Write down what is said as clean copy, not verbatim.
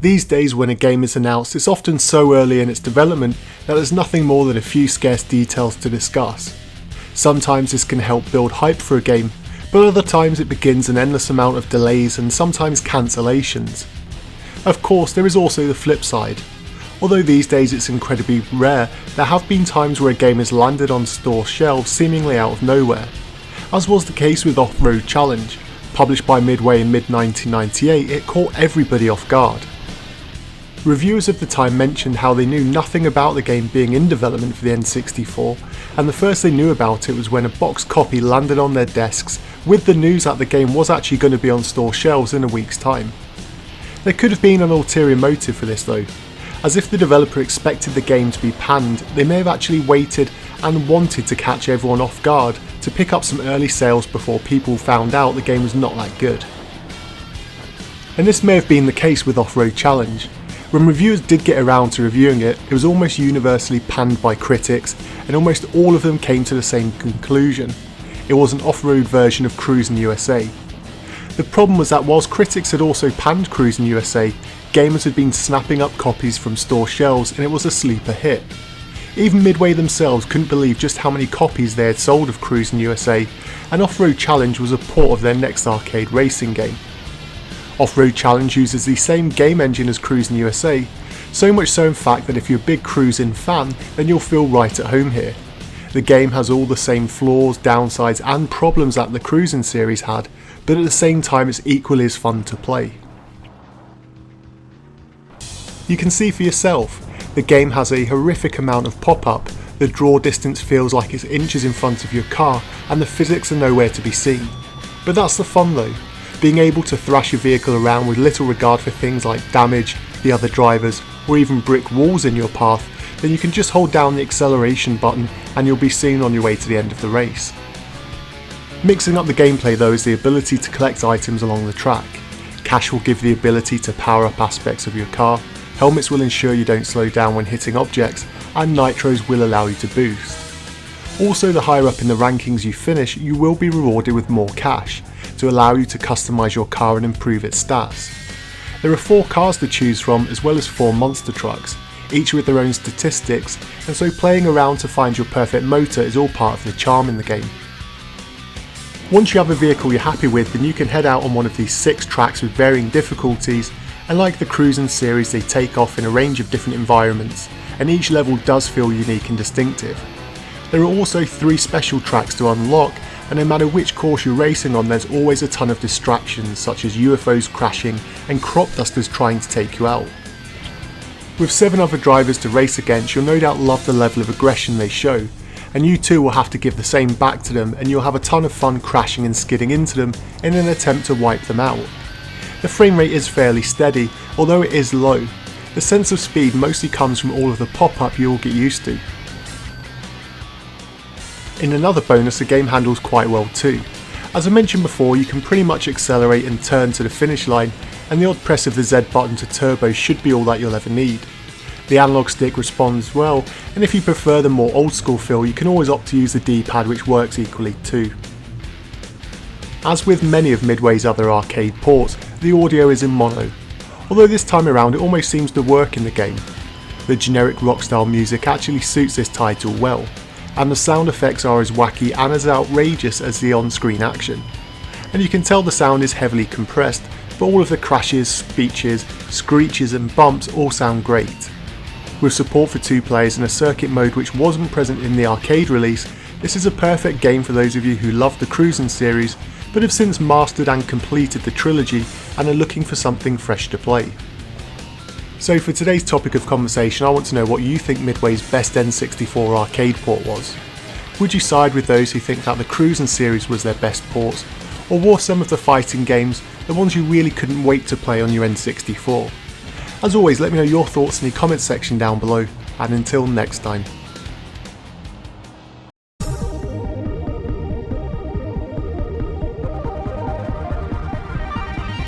These days when a game is announced, it's often so early in its development that there's nothing more than a few scarce details to discuss. Sometimes this can help build hype for a game, but other times it begins an endless amount of delays and sometimes cancellations. Of course, there is also the flip side. Although these days it's incredibly rare, there have been times where a game has landed on store shelves seemingly out of nowhere, as was the case with Off-Road Challenge. Published by Midway in mid-1998, it caught everybody off guard. Reviewers of the time mentioned how they knew nothing about the game being in development for the N64, and the first they knew about it was when a boxed copy landed on their desks with the news that the game was actually going to be on store shelves in a week's time. There could have been an ulterior motive for this though, as if the developer expected the game to be panned, they may have actually waited and wanted to catch everyone off guard to pick up some early sales before people found out the game was not that good. And this may have been the case with Off-Road Challenge. When reviewers did get around to reviewing it, it was almost universally panned by critics, and almost all of them came to the same conclusion. It was an off-road version of Cruis'n USA. The problem was that whilst critics had also panned Cruis'n USA, gamers had been snapping up copies from store shelves and it was a sleeper hit. Even Midway themselves couldn't believe just how many copies they had sold of Cruis'n USA, and Off-Road Challenge was a port of their next arcade racing game. Off-Road Challenge uses the same game engine as Cruis'n USA, so much so in fact that if you're a big Cruis'n fan, then you'll feel right at home here. The game has all the same flaws, downsides and problems that the Cruis'n series had, but at the same time it's equally as fun to play. You can see for yourself, the game has a horrific amount of pop-up, the draw distance feels like it's inches in front of your car, and the physics are nowhere to be seen. But that's the fun though. Being able to thrash your vehicle around with little regard for things like damage, the other drivers, or even brick walls in your path, then you can just hold down the acceleration button and you'll be soon on your way to the end of the race. Mixing up the gameplay though is the ability to collect items along the track. Cash will give the ability to power up aspects of your car, helmets will ensure you don't slow down when hitting objects, and nitros will allow you to boost. Also, the higher up in the rankings you finish, you will be rewarded with more cash, to allow you to customise your car and improve its stats. There are 4 cars to choose from as well as 4 monster trucks, each with their own statistics, and so playing around to find your perfect motor is all part of the charm in the game. Once you have a vehicle you're happy with, then you can head out on one of these 6 tracks with varying difficulties, and like the Cruis'n series they take off in a range of different environments, and each level does feel unique and distinctive. There are also 3 special tracks to unlock, and no matter which course you're racing on, there's always a ton of distractions such as UFOs crashing and crop dusters trying to take you out. With 7 other drivers to race against, you'll no doubt love the level of aggression they show, and you too will have to give the same back to them, and you'll have a ton of fun crashing and skidding into them in an attempt to wipe them out. The frame rate is fairly steady, although it is low. The sense of speed mostly comes from all of the pop-up you'll get used to. In another bonus, the game handles quite well too. As I mentioned before, you can pretty much accelerate and turn to the finish line, and the odd press of the Z button to turbo should be all that you'll ever need. The analog stick responds well, and if you prefer the more old school feel, you can always opt to use the D-pad, which works equally too. As with many of Midway's other arcade ports, the audio is in mono, although this time around it almost seems to work in the game. The generic rock style music actually suits this title well, and the sound effects are as wacky and as outrageous as the on-screen action. And you can tell the sound is heavily compressed, but all of the crashes, speeches, screeches and bumps all sound great. With support for 2 players and a circuit mode which wasn't present in the arcade release, this is a perfect game for those of you who love the Cruis'n series but have since mastered and completed the trilogy and are looking for something fresh to play. So for today's topic of conversation, I want to know what you think Midway's best N64 arcade port was. Would you side with those who think that the Cruis'n series was their best port, or were some of the fighting games the ones you really couldn't wait to play on your N64? As always, let me know your thoughts in the comments section down below, and until next time.